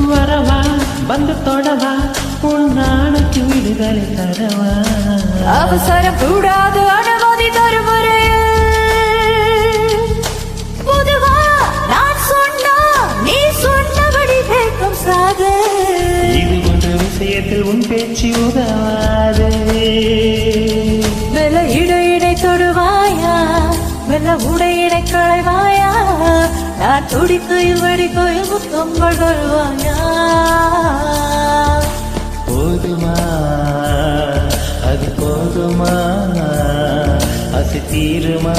வரவா வந்து தொடவா உன்னானுக்கு விடுதலை தரவா அவசரம் கூடாது அனுமதி தருமுறை பொதுவா நான் சொன்னா நீ சொன்னபடி கேட்கும் சாக இது போன்ற விஷயத்தில் உன் பேச்சு உதவாது வெல இடையிடை தொடுவாயா வெல உடையிடை களைவாயா நான் துடிக்கையில் வடிக்கையில் முத்தங்கள் வருவாயா போதுமா அது போதுமா அது தீருமா